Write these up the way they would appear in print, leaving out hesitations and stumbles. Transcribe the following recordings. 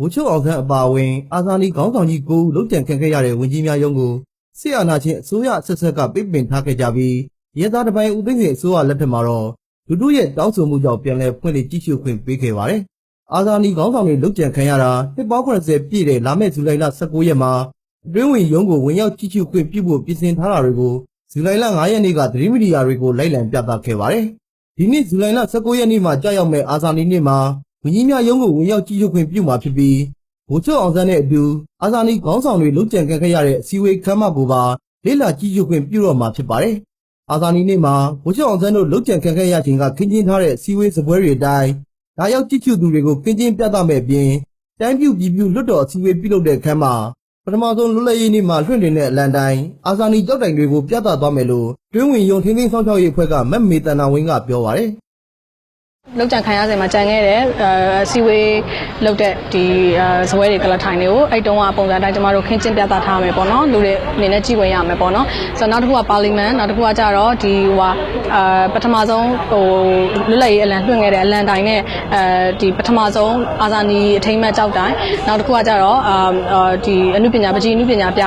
ဗိုလ်ချုပ်အောင်ဆန်းအပါအဝင်အာဇာနည်ခေါင်းဆောင်ကြီးကိုလုံးကြံခံခဲ့ရတဲ့ဝန်ကြီးများရုံးကိုစစ်အာဏာရှင်အစိုးရဆက်ဆက်ကပိတ်ပင်ထားခဲ့ကြပြီးရဲသားတပိုင်းဦးသိန်းစိန်အစိုးရလက်ထက်မှာတော့လူတို့ရဲ့တောင်းဆိုမှုကြောင့်ပြန်လည်ဖွင့်လှစ်ကြည့်ရှုခွင့်ပေးခဲ့ပါတယ်။အာဇာနည်ခေါင်းဆောင်တွေလုံးကြံခံရတာနှစ်ပေါင်း80ပြည့်တဲ့လာမယ့်ဇူလိုင်လ19ရက်မှာအတွင်းဝင်ရုံးကိုဝင်ရောက်ကြည့်ရှုခွင့်ပြုဖို့ပြင်ဆင်ထားတာတွေကိုဇူလိုင်လ9ရက်နေ့ကသတင်းမီဒီယာတွေကိုလိုက်လံပြသခဲ့ပါတယ်။ဒီနေ့ဇူလိုင်လ19ရက်နေ့မှာကြာရောက်မဲ့အာဇာနည်နေ့မှာဝန်ကြီးများရုံးကိုဝင်ရောက်ကြည့်ရှုခွင့်ပြုမှာဖြစ်ပြီးဗိုလ်ချုပ်အောင်ဆန်းနဲ့အတူအာဇာနည်ခေါင်းဆောင်တွေလုံးကြံခံခဲ့ရတဲ့အစည်းအဝေးခမ်းမကိုပါလေ့လာကြည့်ရှုခွင့်ပြုတော့မှာဖြစ်ပါတယ်။အာဇာနည်နေ့မှာဗိုလ်ချုပ်အောင်ဆန်းတို့လုံးကြံခံခဲ့ရခြင်းကခင်းကျင်းထားတဲ့အစည်းအဝေးစပွဲတွေအတိုင်းဒါရောက်ကြည့်ရှုသူတွေကိုခင်းကျင်းပြသမဲ့အပြင်တိုင်းပြုပြည်ပြုလွတ်တော်အစည်းအဝေးပြုလုပ်တဲ့ခမ်းမပထမဆုံးလွတ်လပ်ရေးနေ့မှာလွှင့်တင်တဲ့အလံတိုင်းအာဇာနည်ကြောက်တိုင်တွေကိုပြသသွားမယ်လို့တွင်းဝင်ယုံထင်းထင်းဆောင်းချောက်ရေးအဖွဲ့ကမက်မေတနာဝင်းကပြောပါတယ်လောက်ကြံခံရစဉ်မှာကြံခဲ့တဲ့စီဝေးလောက်တဲ့ဒီဇပွဲတွေကလထိုင်တွေကိုအဲ့တုန်းကပုံစံတိုင်းကျမတို့ခင်းကျင်းပြသထားမယ်ပေါ့နော်လူတွေအနေနဲ့ကြည့်ဝင်ရမယ်ပေါ့နော်ဆိုတော့နောက်တစ်ခုကပါလီမန်နောက်တစ်ခုကကြတော့ဒီပထမဆုံးလွတ်လပ်ရေးအလံလွှင့်ခဲ့တဲ့အလံတိုင်နဲ့ဒီပထမဆုံးအာဇာနည်အထိမ်းအမှတ်ကြောက်တိုင်နောက်တစ်ခုကကြတော့ဒီအနုပညာပကြီးအနုပညာပြ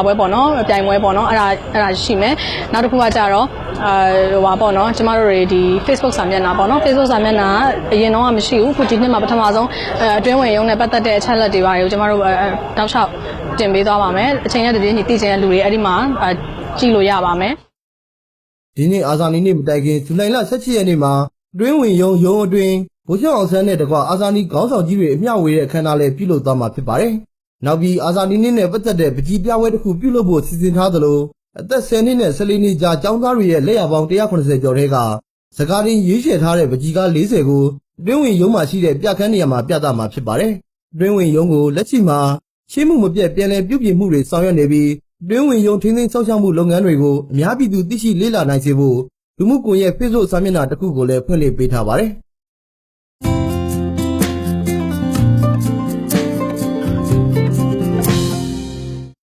ပွဲပေါ့နော်ပြိုင်ပွဲပေါ့နော်အဲ့ဒါရှိမယ်နောက်တစ်ခုကကြတော့ပေါ့နော်ကျမတို့တွေဒီ Facebook စာမျက်နှာပေါ့နော် Facebook စာမျက်နှာအရင်တော့မရှိဘူးခုဒီနှစ်မှာပထမဆုံးအတွင်းဝင်ရုံးနဲ့ပတ်သက်တဲ့အချက်အလက်တွေပါတယ်ကိုကျမတို့တောက်လျှောက်တင်ပေးသွားပါမယ်အချိန်နဲ့တည်းညီသိချင်တဲ့လူတွေအဲ့ဒီမှာကြည့်လို့ရပါမယ်ဒီနေ့အာဇာနည်နေ့မတိုင်ခင်ဇူလိုင်လ17ရက်နေ့မှာအတွင်းဝင်ရုံးအတွင်းဗိုလ်ချုပ်အောင်ဆန်းနဲ့တကွအာဇာနည်ခေါင်းဆောင်ကြီးတွေအမျှဝေတဲ့အခမ်းအနားလေးပြုလုပ်သွားမှာဖြစ်ပါတယ်နောက်ပြီးအာဇာနည်နေ့နဲ့ပတ်သက်တဲ့ပကြီးပြပွဲတစ်ခုပြုလုပ်ဖို့စီစဉ်ထားသလိုအသက်10နှစ်နဲ့14နှစ်ကြားကျောင်းသားတွေရဲ့လက်ရပေါင်း180ကျော်ထဲကစကားရင်းရွေးချယ်ထားတဲ့ပကြီးကား40ကိုအတွင်းဝင်ရုံးမှာရှိတဲ့ပြခန်းနေရာမှာပြသမှာဖြစ်ပါတယ်။အတွင်းဝင်ရုံးကိုလက်ရှိမှာရှင်းမှုမပြတ်ပြန်လည်ပြုပြင်မှုတွေဆောင်ရွက်နေပြီးအတွင်းဝင်ရုံးထင်းထင်းဆောက်ရှောက်မှုလုပ်ငန်းတွေကိုအများပြည်သူသိရှိလေ့လာနိုင်စေဖို့လူမှုကွန်ရက် Facebook စာမျက်နှာတစ်ခုကိုလည်းဖွင့်လှစ်ပေးထားပါတယ်။